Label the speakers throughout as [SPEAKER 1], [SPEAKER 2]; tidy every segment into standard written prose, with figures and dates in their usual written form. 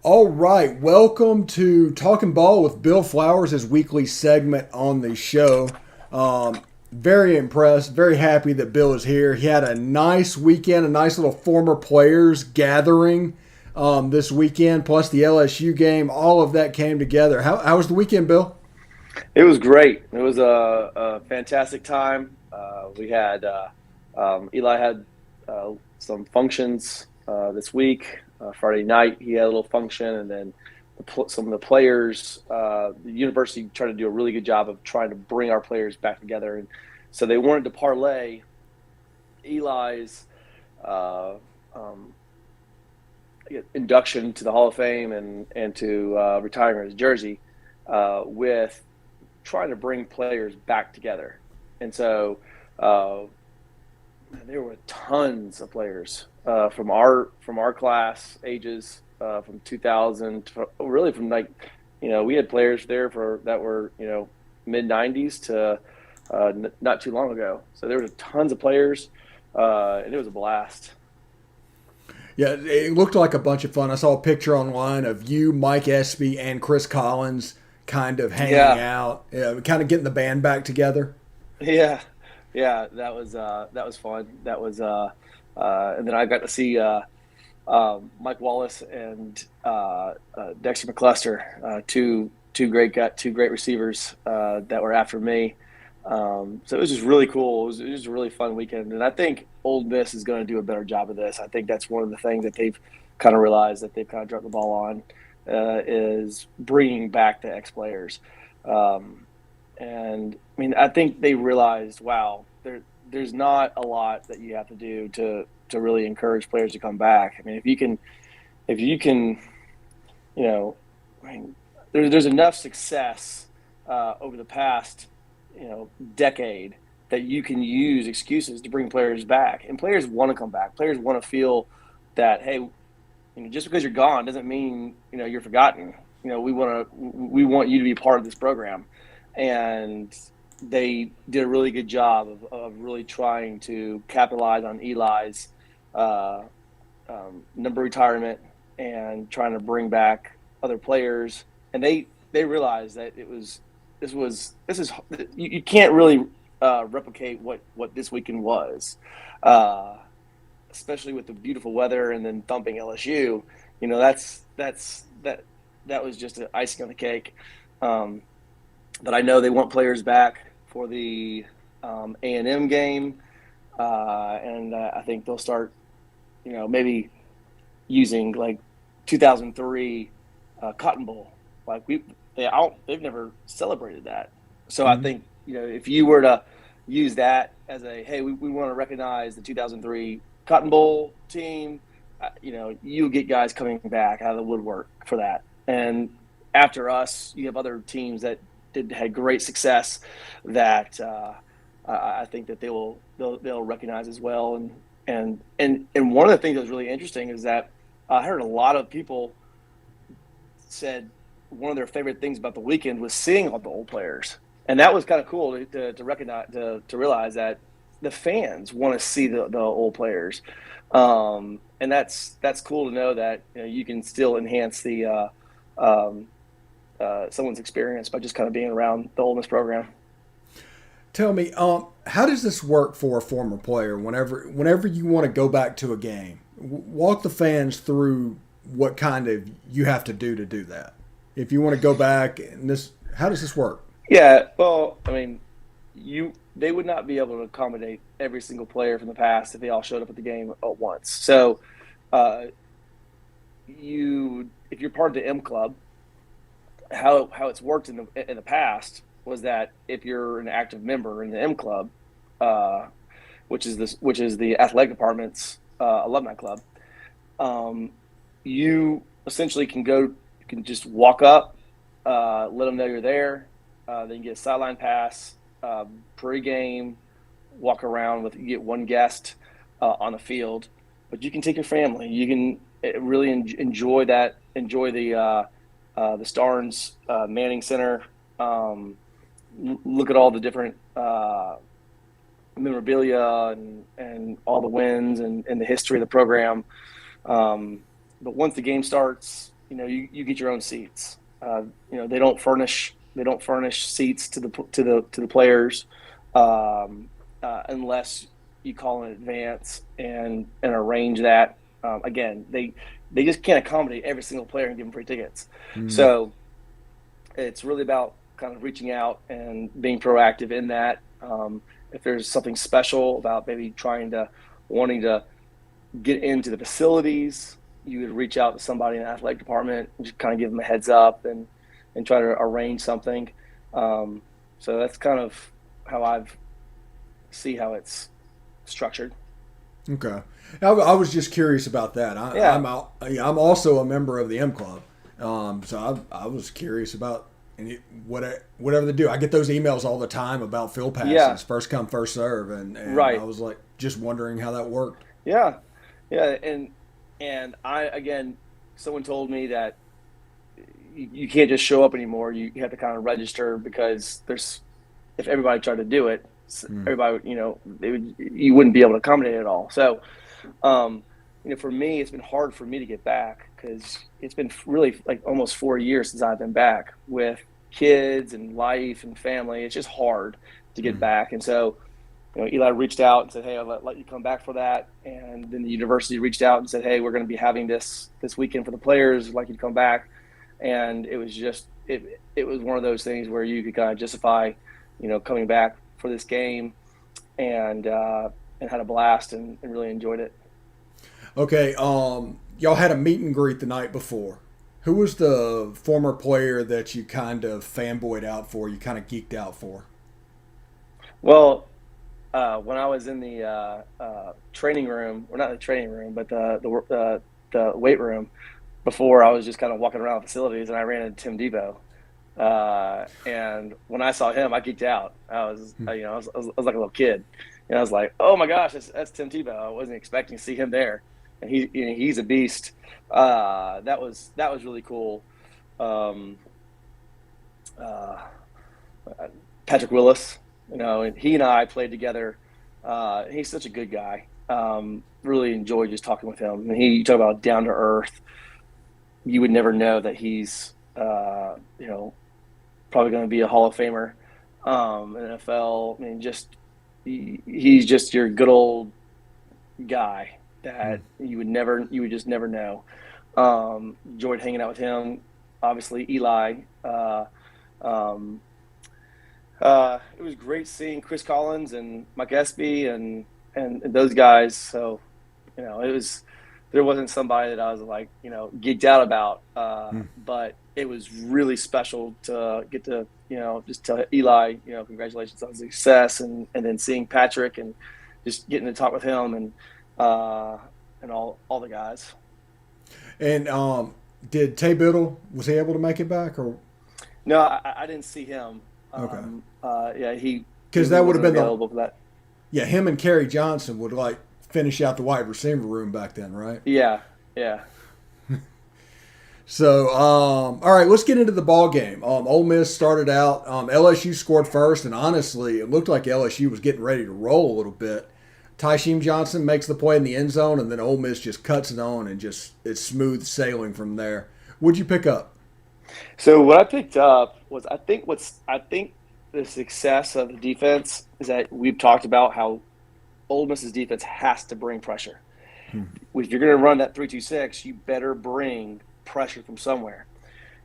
[SPEAKER 1] All right, welcome to Talking Ball with Bill Flowers, his weekly segment on the show. Very impressed, very happy that Bill is here. He had a nice weekend, a nice little former players gathering this weekend, plus the LSU game. All of that came together. How was the weekend, Bill?
[SPEAKER 2] It was great. It was a fantastic time. We had Eli had some functions this week. Friday night he had a little function, and then some of the players. The university tried to do a really good job of trying to bring our players back together, and so they wanted to parlay Eli's uh, um, induction to the Hall of Fame and to retiring his jersey with trying to bring players back together. And so uh, there were tons of players from our class ages from 2000 to, really from like we had players there for that were mid 90s to not too long ago. So there was tons of players and it was a blast.
[SPEAKER 1] Yeah, it looked like a bunch of fun. I saw a picture online of you, Mike Espy, and Chris Collins kind of hanging
[SPEAKER 2] Yeah,
[SPEAKER 1] out, kind of getting the band back together.
[SPEAKER 2] yeah, yeah. That was fun. That was and then I got to see Mike Wallace and Dexter McCluster, two great receivers that were after me. So it was just really cool. It was a really fun weekend, and I think Ole Miss is going to do a better job of this. I think that's one of the things that they've kind of realized that they've kind of dropped the ball on is bringing back the ex players. Um, and I mean, I think they realized, wow, there's not a lot that you have to do to really encourage players to come back. I mean, if you can, you know, I mean, there's enough success over the past, decade that you can use excuses to bring players back, and players want to come back. Players want to feel that, hey, just because you're gone doesn't mean you're forgotten. We want you to be part of this program, and they did a really good job of really trying to capitalize on Eli's uh, number retirement and trying to bring back other players. And they realized that this is you can't really replicate what this weekend was. Uh, Especially with the beautiful weather and then thumping LSU, that was just an icing on the cake. Um, but I know they want players back for the A&M game, and I think they'll start, maybe using like 2003 Cotton Bowl. Like they've never celebrated that. So I
[SPEAKER 1] Mm-hmm.
[SPEAKER 2] think if you were to use that as a hey, we want to recognize the 2003 Cotton Bowl team, you get guys coming back out of the woodwork for that. And after us, you have other teams that had great success that I think that they'll recognize as well. And one of the things that was really interesting is that I heard a lot of people said one of their favorite things about the weekend was seeing all the old players, and that was kind of cool to recognize to realize that the fans want to see the old players, and that's cool to know that you can still enhance the someone's experience by just kind of being around the Ole Miss program.
[SPEAKER 1] Tell me, how does this work for a former player? Whenever you want to go back to a game, walk the fans through what kind of you have to do that. If you want to go back, and this, how does this work?
[SPEAKER 2] Yeah, well, I mean, they would not be able to accommodate every single player from the past if they all showed up at the game at once. So, uh, if you're part of the M Club, how it's worked in the past was that if you're an active member in the M Club, uh, which is the athletic department's alumni club, um, you essentially you can just walk up, let them know you're there. Then you get a sideline pass, pregame, walk around with you get one guest on the field, but you can take your family. You can really enjoy that. Enjoy the Starnes Manning Center. Um, Look at all the different memorabilia and all the wins and the history of the program. Um, but once the game starts, you get your own seats. They don't furnish seats to the players, unless you call in advance and arrange that. Again, they just can't accommodate every single player and give them free tickets.
[SPEAKER 1] Mm.
[SPEAKER 2] So it's really about kind of reaching out and being proactive in that. If there's something special about maybe wanting to get into the facilities, you would reach out to somebody in the athletic department and just kind of give them a heads up and try to arrange something. So that's kind of how I've see how it's structured.
[SPEAKER 1] Okay. I was just curious about that.
[SPEAKER 2] Yeah,
[SPEAKER 1] I'm also a member of the M Club, so I was curious about whatever they do. I get those emails all the time about field
[SPEAKER 2] yeah,
[SPEAKER 1] passes, first come, first serve, and I
[SPEAKER 2] right.
[SPEAKER 1] was like just wondering how that worked.
[SPEAKER 2] Yeah, yeah, and I again, someone told me that you can't just show up anymore. You have to kind of register because there's if everybody tried to do it,
[SPEAKER 1] Mm.
[SPEAKER 2] everybody you wouldn't be able to accommodate it all. So for me, it's been hard for me to get back because it's been really like almost 4 years since I've been back with kids and life and family. It's just hard to get
[SPEAKER 1] Mm.
[SPEAKER 2] back. And so, Eli reached out and said, "Hey, I'll let you come back for that." And then the university reached out and said, "Hey, we're going to be having this weekend for the players. I'd like you to come back." And it was just it was one of those things where you could kind of justify, coming back for this game and had a blast and really enjoyed it.
[SPEAKER 1] Okay. Y'all had a meet and greet the night before. Who was the former player that you kind of fanboyed out for? You kind of geeked out for?
[SPEAKER 2] Well, when I was in the training room, or not the training room, but the weight room, before I was just kind of walking around facilities, and I ran into Tim Debo. And when I saw him, I geeked out. I was like a little kid, and I was like, "Oh my gosh, that's Tim Tebow." I wasn't expecting to see him there, and he's a beast. That was really cool. Um, uh, Patrick Willis, and he and I played together. He's such a good guy. Really enjoyed just talking with him. And you talk about down to earth. You would never know that he's probably going to be a Hall of Famer in the NFL. I mean, he's just your good old guy
[SPEAKER 1] Mm.
[SPEAKER 2] that you would just never know. Enjoyed hanging out with him. Obviously, Eli. Um, it was great seeing Chris Collins and Mike Espy and those guys. So it was there wasn't somebody that I was like geeked out about,
[SPEAKER 1] Mm.
[SPEAKER 2] but it was really special to get to just tell Eli congratulations on success and then seeing Patrick and just getting to talk with him uh, and all the guys.
[SPEAKER 1] And did Tay Biddle, was he able to make it back or?
[SPEAKER 2] No, I didn't see him.
[SPEAKER 1] Okay,
[SPEAKER 2] Yeah, he
[SPEAKER 1] because that would have
[SPEAKER 2] wasn't
[SPEAKER 1] been the,
[SPEAKER 2] available for that.
[SPEAKER 1] yeah, him and Kerry Johnson would like finish out the wide receiver room back then, right?
[SPEAKER 2] Yeah, yeah.
[SPEAKER 1] So, all right, let's get into the ball game. Ole Miss started out. LSU scored first, and honestly, it looked like LSU was getting ready to roll a little bit. Tysheem Johnson makes the play in the end zone, and then Ole Miss just cuts it on and just it's smooth sailing from there. What'd you pick up?
[SPEAKER 2] So what I picked up was I think the success of the defense is that we've talked about how Ole Miss's defense has to bring pressure.
[SPEAKER 1] Hmm.
[SPEAKER 2] If you're going to run that 3-2-6, you better bring pressure from somewhere.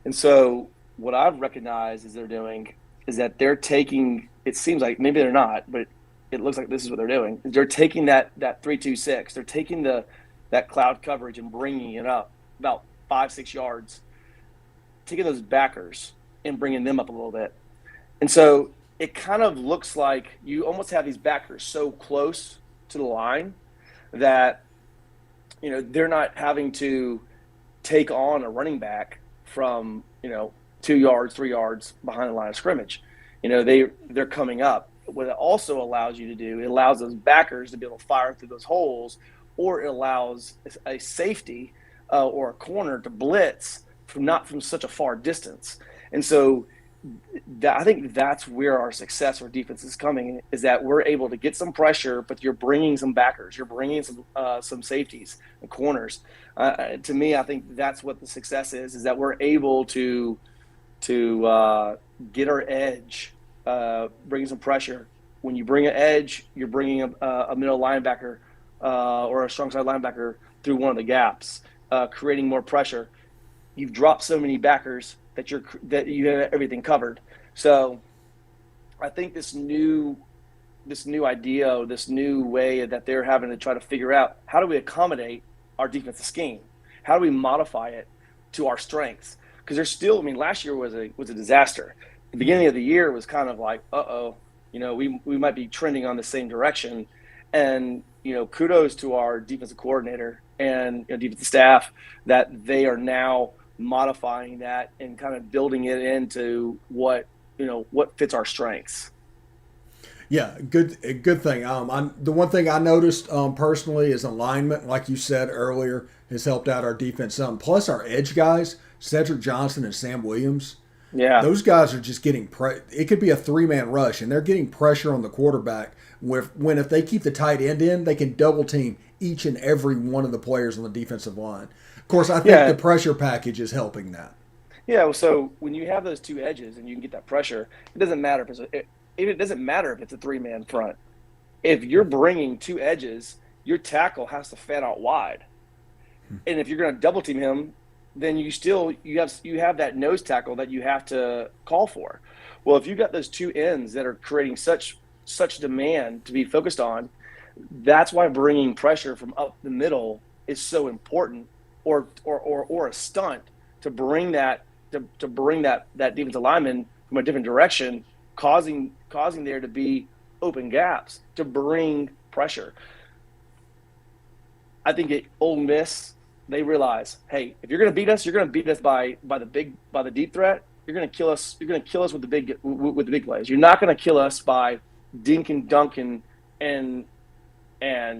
[SPEAKER 2] And so what I've recognized is they're doing is that they're taking. It seems like maybe they're not, but it looks like this is what they're doing. They're taking that 3-2-6. They're taking that cloud coverage and bringing it up about 5-6 yards, taking those backers and bringing them up a little bit. And so it kind of looks like you almost have these backers so close to the line that they're not having to take on a running back from 2 yards, 3 yards behind the line of scrimmage. They're coming up. What it also allows you to do, it allows those backers to be able to fire through those holes, or it allows a safety or a corner to blitz from not from such a far distance. And so I think that's where our success or defense is coming, is that we're able to get some pressure, but you're bringing some backers, you're bringing some safeties and corners. To me, I think that's what the success is that we're able to get our edge, bringing some pressure. When you bring an edge, you're bringing a middle linebacker or a strong side linebacker through one of the gaps, creating more pressure. You've dropped so many backers that you have everything covered. So I think this new idea, this new way that they're having to try to figure out, how do we accommodate our defensive scheme? How do we modify it to our strengths? Because there's still, I mean, last year was a disaster. The beginning of the year was kind of like, we might be trending on the same direction. And kudos to our defensive coordinator and defensive staff that they are now modifying that and kind of building it into what fits our strengths.
[SPEAKER 1] Yeah, good thing. The one thing I noticed personally is alignment, like you said earlier, has helped out our defense some. Plus, our edge guys, Cedric Johnson and Sam Williams,
[SPEAKER 2] Yeah,
[SPEAKER 1] those guys are just getting it could be a three-man rush, and they're getting pressure on the quarterback. When if they keep the tight end in, they can double team each and every one of the players on the defensive line. Of course, I think
[SPEAKER 2] yeah,
[SPEAKER 1] the pressure package is helping that.
[SPEAKER 2] yeah. So when you have those two edges and you can get that pressure, it doesn't matter it doesn't matter if it's a three-man front. If you're bringing two edges, your tackle has to fan out wide. And if you're going to double team him, then you have that nose tackle that you have to call for. Well, if you've got those two ends that are creating such demand to be focused on, that's why bringing pressure from up the middle is so important, or a stunt to bring that defensive lineman from a different direction, causing there to be open gaps to bring pressure. I think at Ole Miss, they realize, hey, if you're going to beat us, you're going to beat us by the deep threat. You're going to kill us. You're going to kill us with the big plays. You're not going to kill us by dink and dunking and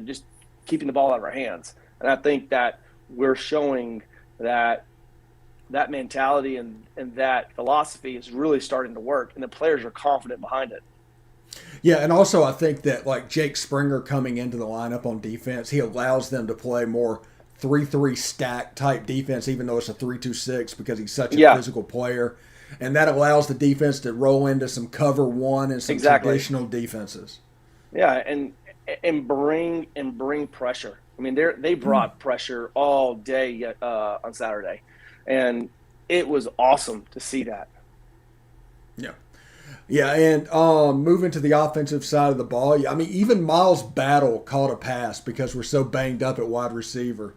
[SPEAKER 2] just keeping the ball out of our hands. And I think that we're showing that mentality and that philosophy is really starting to work, and the players are confident behind it.
[SPEAKER 1] Yeah, and also I think that like Jake Springer coming into the lineup on defense, he allows them to play more 3-3 stack type defense, even though it's a 3-2-6 because he's such a
[SPEAKER 2] Yeah,
[SPEAKER 1] physical player. And that allows the defense to roll into some cover one and some
[SPEAKER 2] exactly.
[SPEAKER 1] traditional defenses.
[SPEAKER 2] Yeah, and bring pressure. I mean, they brought pressure all day on Saturday, and it was awesome to see that.
[SPEAKER 1] Yeah. Yeah, and moving to the offensive side of the ball, yeah, I mean, even Miles Battle caught a pass because we're so banged up at wide receiver.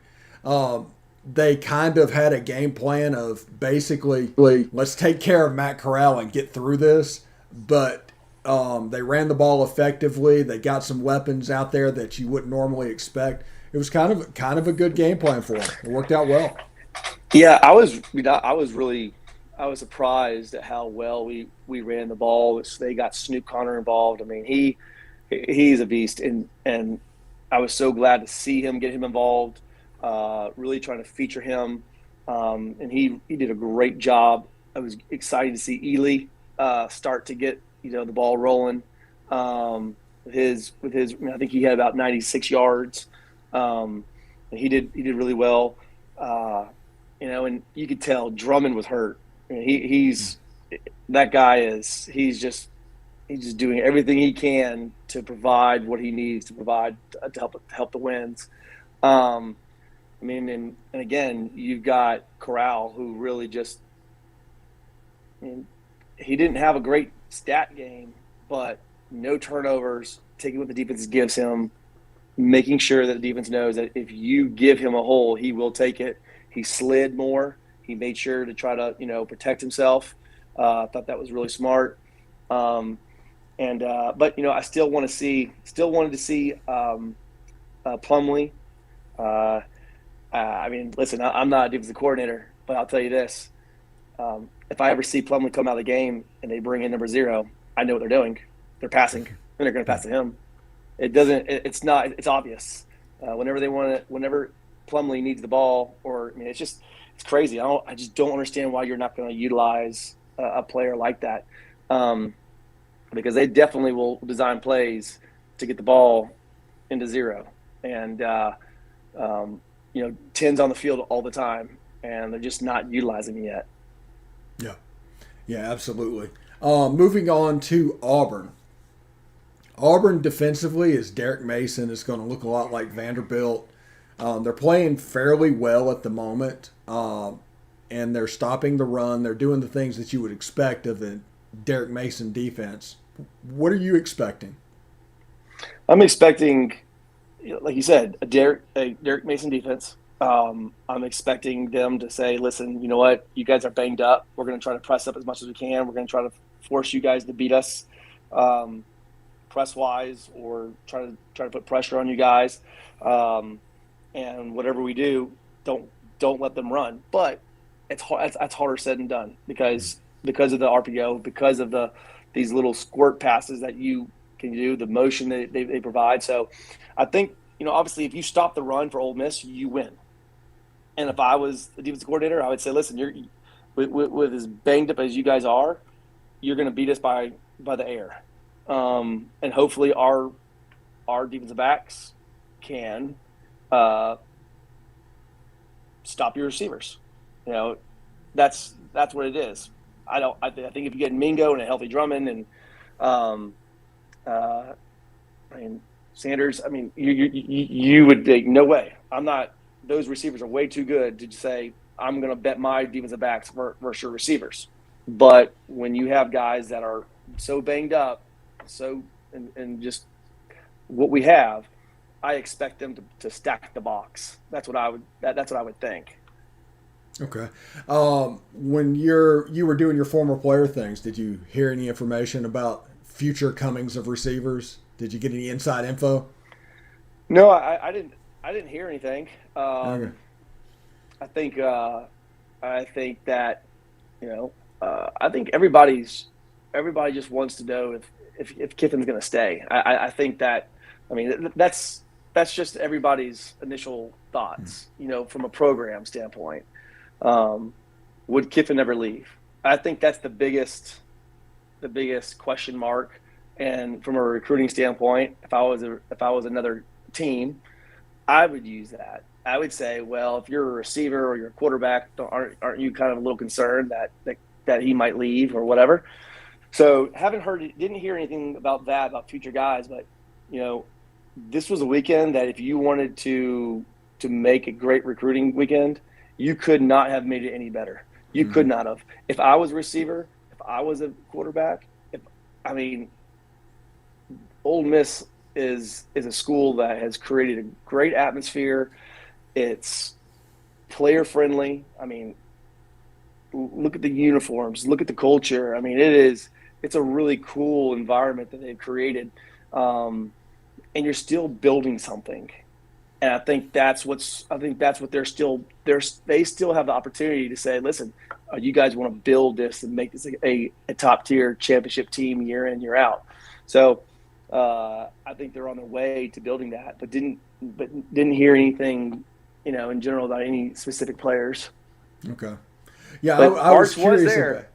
[SPEAKER 1] They kind of had a game plan of basically, let's take care of Matt Corral and get through this. But they ran the ball effectively. They got some weapons out there that you wouldn't normally expect. It was kind of a good game plan for them. It worked out well.
[SPEAKER 2] Yeah, I was surprised at how well we ran the ball. They got Snoop Connor involved. I mean, he's a beast, and I was so glad to see him, get him involved. Really trying to feature him, and he did a great job. I was excited to see Ely start to get the ball rolling. With his, I mean, I think he had about 96 yards. And he did really well. And you could tell Drummond was hurt. I mean, he's that guy he's just doing everything he can to provide what he needs to provide to help the wins. I mean, and again, you've got Corral, who really just, I mean, he didn't have a great stat game, but no turnovers, taking what the defense gives him, making sure that the defense knows that if you give him a hole, he will take it. He slid more. He made sure to try to, protect himself. I thought that was really smart. But I still wanted to see Plumlee. I mean, listen, I'm not a defensive coordinator, but I'll tell you this: if I ever see Plumlee come out of the game and they bring in number 0, I know what they're doing. They're passing, and they're going to pass to him. It doesn't. It's not. It's obvious. Whenever Plumlee needs the ball, or I mean, it's crazy. I just don't understand why you're not going to utilize a player like that, because they definitely will design plays to get the ball into zero, and tens on the field all the time, and they're just not utilizing it yet.
[SPEAKER 1] Yeah, yeah, absolutely. Moving on to Auburn. Auburn defensively is Derek Mason is going to look a lot like Vanderbilt. They're playing fairly well at the moment, and they're stopping the run. They're doing the things that you would expect of the Derek Mason defense. What are you expecting?
[SPEAKER 2] I'm expecting, like you said, a Derek Mason defense. I'm expecting them to say, "Listen, you know what? You guys are banged up. We're going to try to press up as much as we can. We're going to try to force you guys to beat us, um, press wise, or try to put pressure on you guys. Um, and whatever we do, don't let them run." But it's hard. That's harder said than done because of the RPO, because of these little squirt passes that you can do, the motion that they provide. So I think, obviously, if you stop the run for Ole Miss, you win. And if I was the defensive coordinator, I would say, listen, you're with as banged up as you guys are, you're going to beat us by the air, and hopefully our defensive backs can uh, stop your receivers. You know, that's what it is. I think if you get Mingo and a healthy Drummond and um, uh, I mean Sanders, I mean you would think no way. I'm not. Those receivers are way too good to say I'm going to bet my defensive backs versus your receivers. But when you have guys that are so banged up, and just what we have, I expect them to stack the box. That's what I would think.
[SPEAKER 1] Okay. When you were doing your former player things, did you hear any information about future comings of receivers? Did you get any inside info?
[SPEAKER 2] No, I didn't. I didn't hear anything.
[SPEAKER 1] Okay.
[SPEAKER 2] I think I think that I think everybody just wants to know if Kiffin's going to stay. I think that I mean that's just everybody's initial thoughts. From a program standpoint, um, would Kiffin ever leave? I think that's the biggest question mark. And from a recruiting standpoint, if I was another team, I would use that. I would say, well, if you're a receiver or you're a quarterback, aren't you kind of a little concerned that he might leave or whatever? So didn't hear anything about future guys, but you know, this was a weekend that if you wanted to make a great recruiting weekend, you could not have made it any better. You could
[SPEAKER 1] Mm-hmm.
[SPEAKER 2] not have. If I was a receiver, if I was a quarterback, if I mean, Ole Miss is a school that has created a great atmosphere. It's player friendly. I mean, look at the uniforms, look at the culture. I mean, it's a really cool environment that they've created, um, and you're still building something. And I think that's what they still have the opportunity to say, listen, you guys want to build this and make this a top tier championship team year in, year out. So I think they're on their way to building that, but didn't hear anything, in general about any specific players.
[SPEAKER 1] Okay. Yeah,
[SPEAKER 2] But
[SPEAKER 1] I was
[SPEAKER 2] Arch was
[SPEAKER 1] curious about.
[SPEAKER 2] there.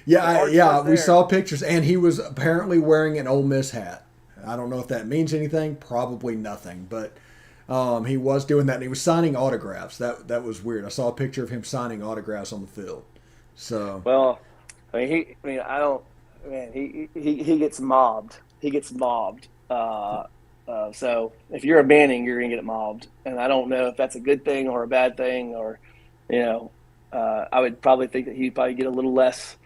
[SPEAKER 1] Yeah,
[SPEAKER 2] The Arch
[SPEAKER 1] yeah,
[SPEAKER 2] was
[SPEAKER 1] we
[SPEAKER 2] there.
[SPEAKER 1] saw pictures, and he was apparently wearing an Ole Miss hat. I don't know if that means anything. Probably nothing, but he was doing that, and he was signing autographs. That was weird. I saw a picture of him signing autographs on the field. So
[SPEAKER 2] Well, I don't. Man, he gets mobbed. He gets mobbed. So if you're a Manning, you're gonna get mobbed, and I don't know if that's a good thing or a bad thing, or you know, I would probably think that he'd probably get a little less,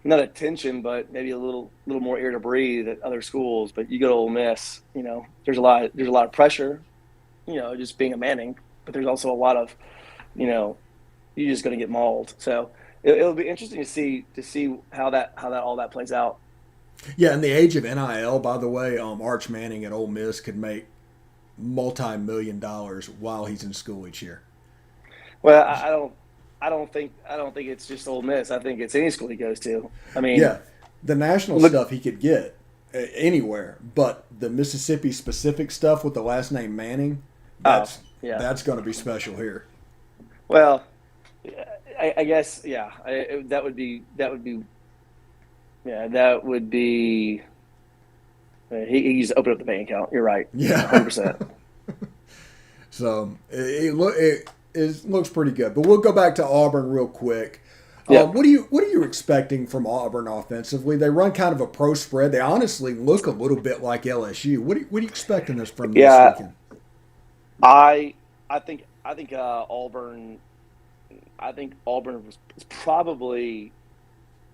[SPEAKER 2] not attention, but maybe a little more air to breathe at other schools. But you go to Ole Miss, there's a lot of pressure, just being a Manning, but there's also a lot of, you know, you're just going to get mauled. So it'll be interesting to see how that all that plays out.
[SPEAKER 1] yeah, in the age of NIL, by the way, Arch Manning at Ole Miss could make multi-million dollars while he's in school each year.
[SPEAKER 2] Well, I don't think it's just Ole Miss. I think it's any school he goes to. I mean,
[SPEAKER 1] Yeah, the national
[SPEAKER 2] look.
[SPEAKER 1] stuff he could get anywhere, but the Mississippi specific stuff with the last name Manning,
[SPEAKER 2] Oh,
[SPEAKER 1] that's
[SPEAKER 2] yeah.
[SPEAKER 1] that's going to be special here.
[SPEAKER 2] Well, I guess, yeah, yeah, that would be. He just opened up the bank account. You're right,
[SPEAKER 1] Yeah.
[SPEAKER 2] 100%.
[SPEAKER 1] So it looks pretty good. But we'll go back to Auburn real quick.
[SPEAKER 2] Yep.
[SPEAKER 1] What are you expecting from Auburn offensively? They run kind of a pro spread. They honestly look a little bit like LSU. What are you expecting this from them this
[SPEAKER 2] Yeah,
[SPEAKER 1] weekend?
[SPEAKER 2] I I think Auburn. I think Auburn was probably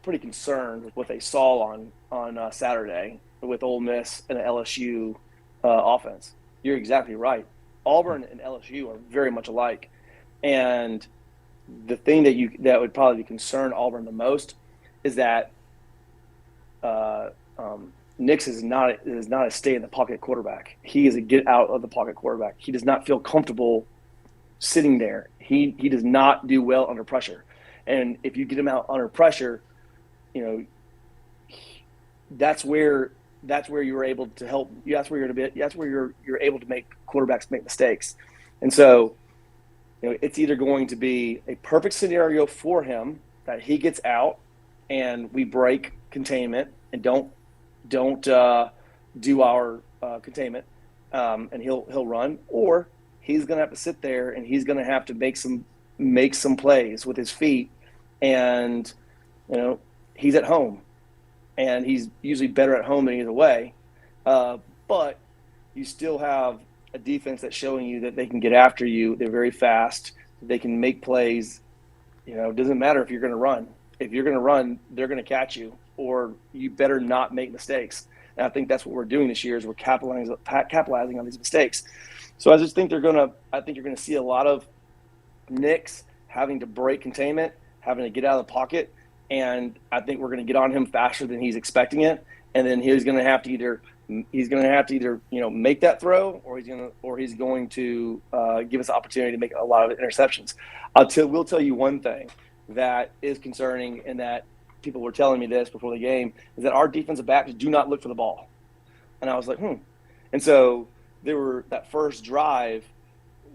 [SPEAKER 2] pretty concerned with what they saw on Saturday with Ole Miss and the LSU offense. You're exactly right. Auburn and LSU are very much alike, and the thing that would probably concern Auburn the most is that uh, Nix is not a stay in the pocket quarterback. He is a get out of the pocket quarterback. He does not feel comfortable sitting there. He does not do well under pressure, and if you get him out under pressure, you know that's where you're able to help. That's where you're able to make quarterbacks make mistakes, and so it's either going to be a perfect scenario for him that he gets out and we break containment and don't do our containment, and he'll run, or he's going to have to sit there and he's going to have to make some plays with his feet, and he's at home and he's usually better at home than he's away. But you still have a defense that's showing you that they can get after you. They're very fast. They can make plays. It doesn't matter if you're going to run. If you're going to run, they're going to catch you, or you better not make mistakes. And I think that's what we're doing this year is we're capitalizing on these mistakes. So I just think I think you're going to see a lot of Knicks having to break containment, having to get out of the pocket, and I think we're going to get on him faster than he's expecting it, and then he's going to have to either make that throw, or he's going to give us the opportunity to make a lot of interceptions. We'll tell you one thing that is concerning, and that people were telling me this before the game, is that our defensive backs do not look for the ball, and I was like, and so they were that first drive,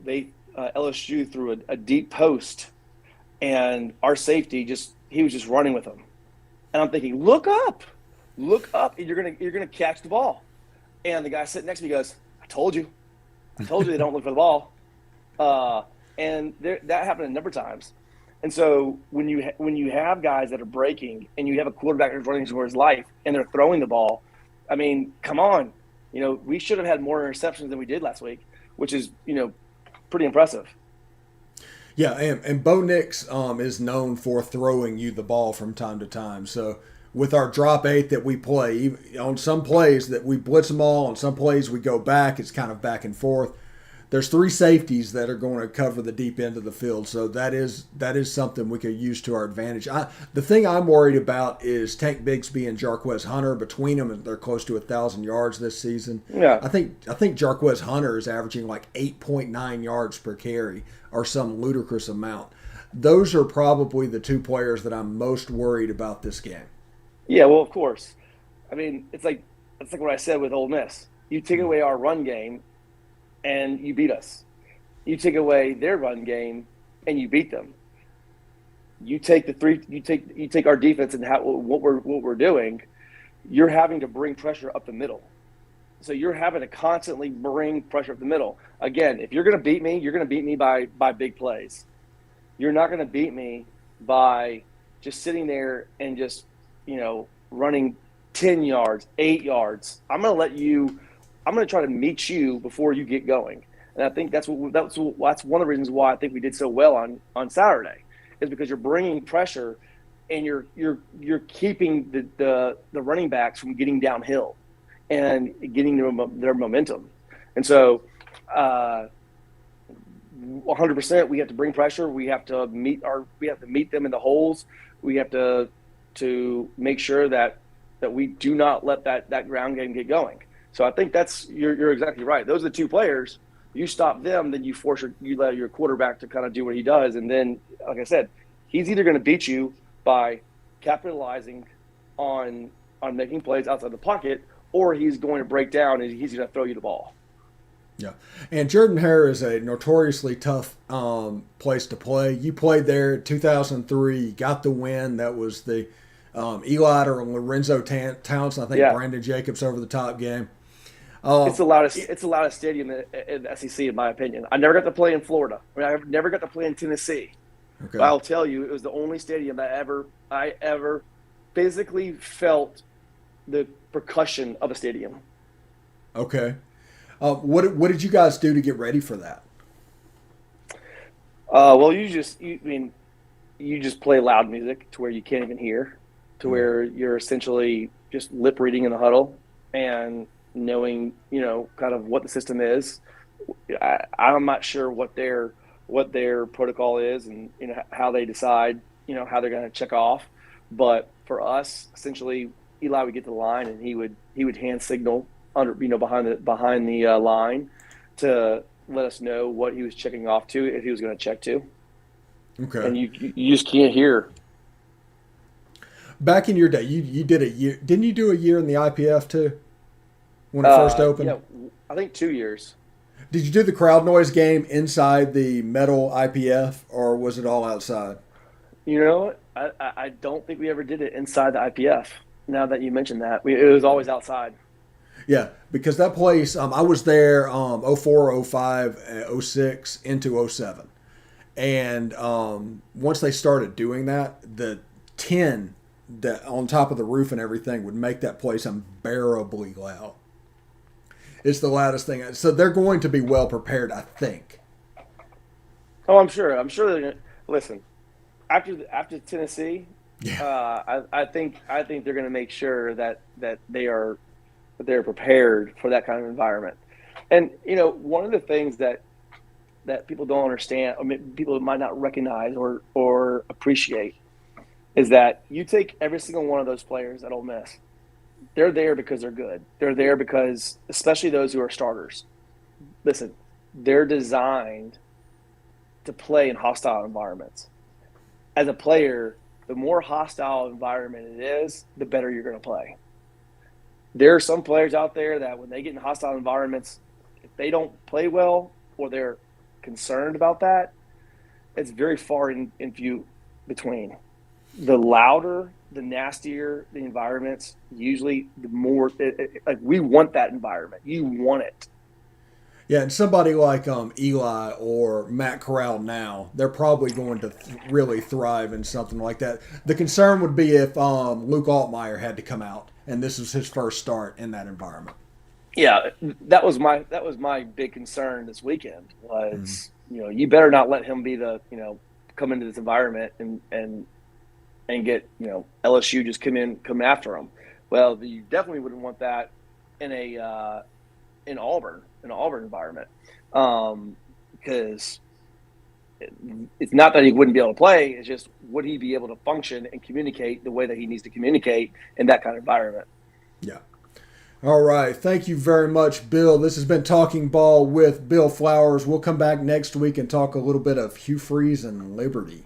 [SPEAKER 2] LSU threw a deep post, and our safety he was just running with them, and I'm thinking, look up, and you're gonna catch the ball. And the guy sitting next to me goes, I told you they don't look for the ball. And that happened a number of times. And so when you have guys that are breaking and you have a quarterback who's running for his life and they're throwing the ball, I mean, come on, we should have had more interceptions than we did last week, which is pretty impressive.
[SPEAKER 1] Yeah, and Bo Nix is known for throwing you the ball from time to time. So with our drop eight that we play, on some plays that we blitz them all, on some plays we go back, it's kind of back and forth. There's three safeties that are going to cover the deep end of the field, so that is something we could use to our advantage. The thing I'm worried about is Tank Bigsby and Jarquez Hunter. Between them, they're close to 1,000 yards this season.
[SPEAKER 2] Yeah.
[SPEAKER 1] I think Jarquez Hunter is averaging like 8.9 yards per carry, or some ludicrous amount. Those are probably the two players that I'm most worried about this game.
[SPEAKER 2] Yeah, well, of course. I mean, it's like what I said with Ole Miss. You take away our run game, and you beat us. You take away their run game, and you beat them. You take our defense and what we're doing. You're having to bring pressure up the middle. So you're having to constantly bring pressure up the middle. Again, if you're going to beat me, you're going to beat me by big plays. You're not going to beat me by just sitting there and just running 10 yards, 8 yards. I'm going to try to meet you before you get going. And I think that's one of the reasons why I think we did so well on Saturday, is because you're bringing pressure and you're keeping the running backs from getting downhill and getting their momentum. And so 100% we have to bring pressure. We have to meet them in the holes. We have to make sure that we do not let that ground game get going. So I think you're exactly right. Those are the two players. You stop them, then you let your quarterback to kind of do what he does, and then, like I said, he's either going to beat you by capitalizing on making plays outside the pocket, or he's going to break down and he's going to throw you the ball.
[SPEAKER 1] Yeah, and Jordan Hare is a notoriously tough place to play. You played there in 2003. You got the win. That was the Eli or Lorenzo Townsend. I think
[SPEAKER 2] Yeah,
[SPEAKER 1] Brandon Jacobs over the top game.
[SPEAKER 2] it's
[SPEAKER 1] Um,
[SPEAKER 2] the loudest. It's the loudest stadium in the SEC, in my opinion. I never got to play in Florida. I mean, I never got to play in Tennessee. But
[SPEAKER 1] okay,
[SPEAKER 2] I'll tell you, it was the only stadium that I ever physically felt the percussion of a stadium.
[SPEAKER 1] okay. What did you guys do to get ready for that?
[SPEAKER 2] Well, I mean, you just play loud music to where you can't even hear, to
[SPEAKER 1] Mm,
[SPEAKER 2] where you're essentially just lip reading in the huddle and knowing, kind of what the system is. I'm not sure what their protocol is, and how they decide, how they're going to check off. But for us, essentially, Eli would get to the line, and he would hand signal under, behind the line to let us know what he was checking off to, if he was going to check to,
[SPEAKER 1] okay.
[SPEAKER 2] and you just can't hear.
[SPEAKER 1] Back in your day, you did a year. Didn't you do a year in the IPF too when it first opened?
[SPEAKER 2] Yeah, I think 2 years.
[SPEAKER 1] Did you do the crowd noise game inside the metal IPF or was it all outside?
[SPEAKER 2] I don't think we ever did it inside the IPF. Now that you mentioned that, it was always outside.
[SPEAKER 1] Yeah, because that place, I was there 04, 05, 06 into 07. And once they started doing that, the tin that on top of the roof and everything would make that place unbearably loud. It's the loudest thing. So they're going to be well prepared, I think.
[SPEAKER 2] Oh, I'm sure. I'm sure they're gonna listen after Tennessee.
[SPEAKER 1] Yeah.
[SPEAKER 2] I think they're going to make sure that they're prepared for that kind of environment. And one of the things that people don't understand, or people might not recognize or appreciate, is that you take every single one of those players at Ole Miss. They're there because they're good. They're there because, especially those who are starters. Listen, they're designed to play in hostile environments. As a player, the more hostile environment it is, the better you're going to play. There are some players out there that when they get in hostile environments, if they don't play well or they're concerned about that, it's very far in few between. The louder, the nastier the environments, usually the more like we want that environment. You want it.
[SPEAKER 1] Yeah, and somebody like Eli or Matt Corral now, they're probably going to really thrive in something like that. The concern would be if Luke Altmaier had to come out and this was his first start in that environment.
[SPEAKER 2] Yeah, that was my big concern this weekend
[SPEAKER 1] Mm.
[SPEAKER 2] was, you better not let him be the, come into this environment and get, LSU just come after him. Well, you definitely wouldn't want that in in Auburn environment, because it's not that he wouldn't be able to play. It's just, would he be able to function and communicate the way that he needs to communicate in that kind of environment?
[SPEAKER 1] Yeah. All right. Thank you very much, Bill. This has been Talking Ball with Bill Flowers. We'll come back next week and talk a little bit of Hugh Freeze and Liberty.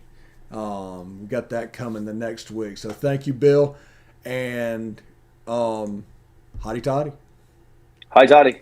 [SPEAKER 1] We got that coming the next week. So thank you, Bill. And hotty toddy.
[SPEAKER 2] Hi, Toddy.